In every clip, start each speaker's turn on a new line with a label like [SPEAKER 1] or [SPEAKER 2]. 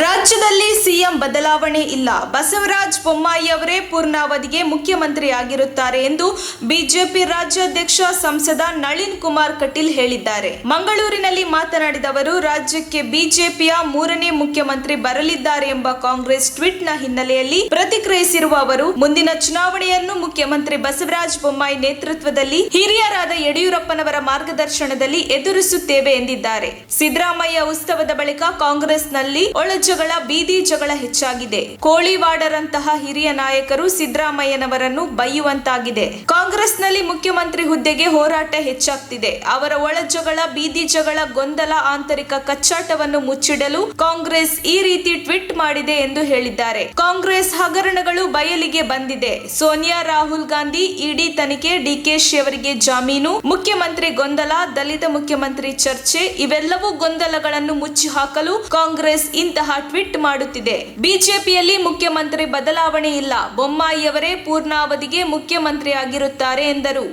[SPEAKER 1] ರಾಜ್ಯದಲ್ಲಿ ಸಿಎಂ ಬದಲಾವಣೆ ಇಲ್ಲ. ಬಸವರಾಜ ಬೊಮ್ಮಾಯಿ ಅವರೇ ಪೂರ್ಣಾವಧಿಗೆ ಮುಖ್ಯಮಂತ್ರಿ ಆಗಿರುತ್ತಾರೆ ಎಂದು ಬಿಜೆಪಿ ರಾಜ್ಯಾಧ್ಯಕ್ಷ ಸಂಸದ ನಳಿನ್ ಕುಮಾರ್ ಕಟೀಲ್ ಹೇಳಿದ್ದಾರೆ. ಮಂಗಳೂರಿನಲ್ಲಿ ಮಾತನಾಡಿದ ಅವರು, ರಾಜ್ಯಕ್ಕೆ ಬಿಜೆಪಿಯ ಮೂರನೇ ಮುಖ್ಯಮಂತ್ರಿ ಬರಲಿದ್ದಾರೆ ಎಂಬ ಕಾಂಗ್ರೆಸ್ ಟ್ವೀಟ್ನ ಹಿನ್ನೆಲೆಯಲ್ಲಿ ಪ್ರತಿಕ್ರಿಯಿಸಿರುವ ಅವರು, ಮುಂದಿನ ಚುನಾವಣೆಯನ್ನು ಮುಖ್ಯಮಂತ್ರಿ ಬಸವರಾಜ ಬೊಮ್ಮಾಯಿ ನೇತೃತ್ವದಲ್ಲಿ ಹಿರಿಯರಾದ ಯಡಿಯೂರಪ್ಪನವರ ಮಾರ್ಗದರ್ಶನದಲ್ಲಿ ಎದುರಿಸುತ್ತೇವೆ ಎಂದಿದ್ದಾರೆ. ಸಿದ್ದರಾಮಯ್ಯ ಉತ್ಸವದ ಬಳಿಕ ಕಾಂಗ್ರೆಸ್ನಲ್ಲಿ ಜಗಳ ಬೀದಿ ಜಗಳ ಹೆಚ್ಚಾಗಿದೆ. ಕೋಳಿವಾಡರಂತಹ ಹಿರಿಯ ನಾಯಕರು ಸಿದ್ದರಾಮಯ್ಯನವರನ್ನು ಬೈಯುವಂತಾಗಿದೆ. ಕಾಂಗ್ರೆಸ್ನಲ್ಲಿ ಮುಖ್ಯಮಂತ್ರಿ ಹುದ್ದೆಗೆ ಹೋರಾಟ ಹೆಚ್ಚಾಗ್ತಿದೆ. ಅವರ ಒಳಜಗಳ, ಬೀದಿ ಜಗಳ, ಗೊಂದಲ, ಆಂತರಿಕ ಕಚ್ಚಾಟವನ್ನು ಮುಚ್ಚಿಡಲು ಕಾಂಗ್ರೆಸ್ ಈ ರೀತಿ ಟ್ವೀಟ್ ಮಾಡಿದೆ ಎಂದು ಹೇಳಿದ್ದಾರೆ. ಕಾಂಗ್ರೆಸ್ ಹಗರಣಗಳು ಬಯಲಿಗೆ ಬಂದಿದೆ. ಸೋನಿಯಾ, ರಾಹುಲ್ ಗಾಂಧಿ, ಇಡಿ ತನಿಖೆ, ಡಿಕೆಶಿ ಅವರಿಗೆ ಜಾಮೀನು, ಮುಖ್ಯಮಂತ್ರಿ ಗೊಂದಲ, ದಲಿತ ಮುಖ್ಯಮಂತ್ರಿ ಚರ್ಚೆ ಇವೆಲ್ಲವೂ ಗೊಂದಲಗಳನ್ನು ಮುಚ್ಚಿ ಹಾಕಲು ಕಾಂಗ್ರೆಸ್ ಇಂತಹ ಟ್ವೀಟ್ ಮಾಡುತ್ತಿದೆ. ಬಿಜೆಪಿಯಲ್ಲಿ ಮುಖ್ಯಮಂತ್ರಿ ಬದಲಾವಣೆ ಇಲ್ಲ. ಬೊಮ್ಮಾಯಿಯವರೇ ಪೂರ್ಣಾವಧಿಗೆ ಮುಖ್ಯಮಂತ್ರಿ ಆಗಿರುತ್ತಾರೆ ಎಂದರು.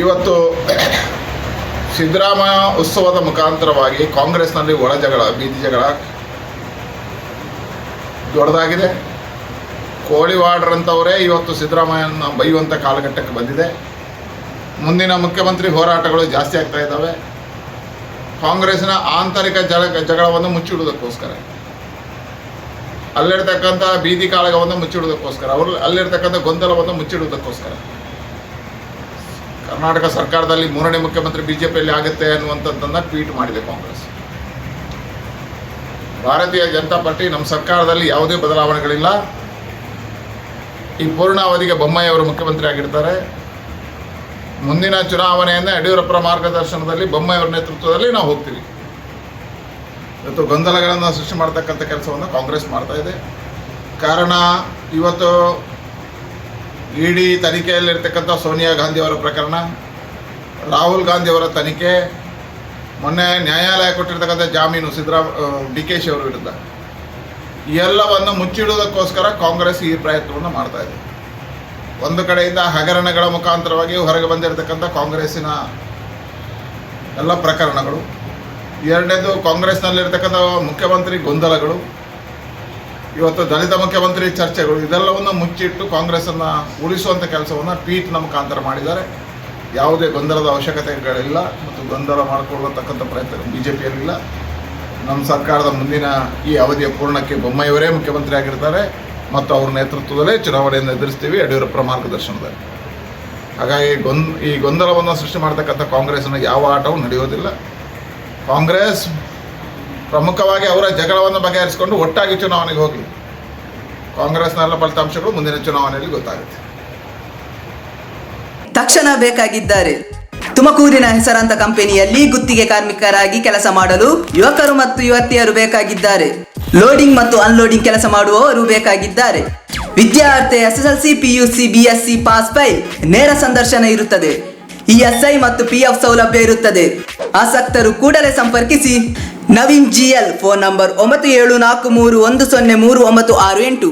[SPEAKER 2] ಇವತ್ತು ಸಿದ್ದರಾಮಯ್ಯ ಉತ್ಸವದ ಮುಖಾಂತರವಾಗಿ ಕಾಂಗ್ರೆಸ್ನಲ್ಲಿ ಒಳ ಜಗಳ, ಬೀದಿ ಜಗಳ ದೊಡ್ಡದಾಗಿದೆ. ಕೋಳಿವಾಡ್ರಂಥವರೇ ಇವತ್ತು ಸಿದ್ದರಾಮಯ್ಯನ ಬೈಯುವಂಥ ಕಾಲಘಟ್ಟಕ್ಕೆ ಬಂದಿದೆ. ಮುಂದಿನ ಮುಖ್ಯಮಂತ್ರಿ ಹೋರಾಟಗಳು ಜಾಸ್ತಿ ಆಗ್ತಾ ಇದ್ದಾವೆ. ಕಾಂಗ್ರೆಸ್ನ ಆಂತರಿಕ ಜಗಳವನ್ನು ಮುಚ್ಚಿಡುವುದಕ್ಕೋಸ್ಕರ, ಅಲ್ಲಿರ್ತಕ್ಕಂಥ ಬೀದಿ ಕಾಳಗವನ್ನು ಮುಚ್ಚಿಡುವುದಕ್ಕೋಸ್ಕರ, ಅಲ್ಲಿರ್ತಕ್ಕಂಥ ಗೊಂದಲವನ್ನು ಮುಚ್ಚಿಡುವುದಕ್ಕೋಸ್ಕರ ಕರ್ನಾಟಕ ಸರ್ಕಾರದಲ್ಲಿ ಮೂರನೇ ಮುಖ್ಯಮಂತ್ರಿ ಬಿಜೆಪಿಯಲ್ಲಿ ಆಗುತ್ತೆ ಅನ್ನುವಂಥದ್ದನ್ನು ಟ್ವೀಟ್ ಮಾಡಿದೆ ಕಾಂಗ್ರೆಸ್. ಭಾರತೀಯ ಜನತಾ ಪಾರ್ಟಿ ನಮ್ಮ ಸರ್ಕಾರದಲ್ಲಿ ಯಾವುದೇ ಬದಲಾವಣೆಗಳಿಲ್ಲ. ಈ ಪೂರ್ಣಾವಧಿಗೆ ಬೊಮ್ಮಾಯಿ ಅವರು ಮುಖ್ಯಮಂತ್ರಿ ಆಗಿರ್ತಾರೆ. ಮುಂದಿನ ಚುನಾವಣೆಯನ್ನು ಯಡಿಯೂರಪ್ಪರ ಮಾರ್ಗದರ್ಶನದಲ್ಲಿ ಬೊಮ್ಮಾಯಿ ಅವರ ನೇತೃತ್ವದಲ್ಲಿ ನಾವು ಹೋಗ್ತೀವಿ. ಇವತ್ತು ಗೊಂದಲಗಳನ್ನು ಸೃಷ್ಟಿ ಮಾಡ್ತಕ್ಕಂಥ ಕೆಲಸವನ್ನು ಕಾಂಗ್ರೆಸ್ ಮಾಡ್ತಾ ಇದೆ. ಕಾರಣ ಇವತ್ತು ಇಡಿ ತನಿಖೆಯಲ್ಲಿರ್ತಕ್ಕಂಥ ಸೋನಿಯಾ ಗಾಂಧಿಯವರ ಪ್ರಕರಣ, ರಾಹುಲ್ ಗಾಂಧಿಯವರ ತನಿಖೆ, ಮೊನ್ನೆ ನ್ಯಾಯಾಲಯ ಕೊಟ್ಟಿರ್ತಕ್ಕಂಥ ಜಾಮೀನು ಡಿಕೆಶಿ ಅವರ ವಿರುದ್ಧ, ಎಲ್ಲವನ್ನು ಮುಚ್ಚಿಡುವುದಕ್ಕೋಸ್ಕರ ಕಾಂಗ್ರೆಸ್ ಈ ಪ್ರಯತ್ನವನ್ನು ಮಾಡ್ತಾ ಇದೆ. ಒಂದು ಕಡೆಯಿಂದ ಹಗರಣಗಳ ಮುಖಾಂತರವಾಗಿ ಹೊರಗೆ ಬಂದಿರತಕ್ಕಂಥ ಕಾಂಗ್ರೆಸ್ಸಿನ ಎಲ್ಲ ಪ್ರಕರಣಗಳು, ಎರಡನೇದು ಕಾಂಗ್ರೆಸ್ನಲ್ಲಿರ್ತಕ್ಕಂಥ ಮುಖ್ಯಮಂತ್ರಿ ಗೊಂದಲಗಳು, ಇವತ್ತು ದಲಿತ ಮುಖ್ಯಮಂತ್ರಿ ಚರ್ಚೆಗಳು, ಇದೆಲ್ಲವನ್ನು ಮುಚ್ಚಿಟ್ಟು ಕಾಂಗ್ರೆಸ್ಸನ್ನು ಉಳಿಸುವಂಥ ಕೆಲಸವನ್ನು ಟ್ವೀಟ್ನ ಮುಖಾಂತರ ಮಾಡಿದ್ದಾರೆ. ಯಾವುದೇ ಗೊಂದಲದ ಅವಶ್ಯಕತೆಗಳಿಲ್ಲ ಮತ್ತು ಗೊಂದಲ ಮಾಡಿಕೊಳ್ಳತಕ್ಕಂಥ ಪ್ರಯತ್ನ ಬಿಜೆಪಿಯಲ್ಲಿಲ್ಲ. ನಮ್ಮ ಸರ್ಕಾರದ ಮುಂದಿನ ಈ ಅವಧಿಯ ಪೂರ್ಣಕ್ಕೆ ಬೊಮ್ಮಾಯಿಯವರೇ ಮುಖ್ಯಮಂತ್ರಿ ಆಗಿರ್ತಾರೆ ಮತ್ತು ಅವ್ರ ನೇತೃತ್ವದಲ್ಲೇ ಚುನಾವಣೆಯನ್ನು ಎದುರಿಸ್ತೀವಿ ಯಡಿಯೂರಪ್ಪರ ಮಾರ್ಗದರ್ಶನದಲ್ಲಿ. ಹಾಗಾಗಿ ಈ ಗೊಂದಲವನ್ನು ಸೃಷ್ಟಿ ಮಾಡ್ತಕ್ಕಂಥ ಕಾಂಗ್ರೆಸ್ನ ಯಾವ ಆಟವೂ ನಡೆಯೋದಿಲ್ಲ. ಕಾಂಗ್ರೆಸ್ ಪ್ರಮುಖವಾಗಿ ಅವರ ಜಗಳವನ್ನು ಬಗೆಹರಿಸಿಕೊಂಡು ಒಟ್ಟಾಗಿ ಚುನಾವಣೆಗೆ ಹೋಗಲಿ. ಕಾಂಗ್ರೆಸ್ನ ಎಲ್ಲ ಫಲಿತಾಂಶಗಳು ಮುಂದಿನ ಚುನಾವಣೆಯಲ್ಲಿ ಗೊತ್ತಾಗುತ್ತೆ.
[SPEAKER 3] ತಕ್ಷಣ ಬೇಕಾಗಿದ್ದಾರೆ. ತುಮಕೂರಿನ ಹೆಸರಾಂತ ಕಂಪನಿಯಲ್ಲಿ ಗುತ್ತಿಗೆ ಕಾರ್ಮಿಕರಾಗಿ ಕೆಲಸ ಮಾಡಲು ಯುವಕರು ಮತ್ತು ಯುವತಿಯರು ಬೇಕಾಗಿದ್ದಾರೆ. ಲೋಡಿಂಗ್ ಮತ್ತು ಅನ್ಲೋಡಿಂಗ್ ಕೆಲಸ ಮಾಡುವವರು ಬೇಕಾಗಿದ್ದಾರೆ. ವಿದ್ಯಾರ್ಥಿ SSLC, PUC, BSc pass by ನೇರ ಸಂದರ್ಶನ ಇರುತ್ತದೆ. ESI ಮತ್ತು PF ಸೌಲಭ್ಯ ಇರುತ್ತದೆ. ಆಸಕ್ತರು ಕೂಡಲೇ ಸಂಪರ್ಕಿಸಿ. Naveen GL, phone number 9743103968.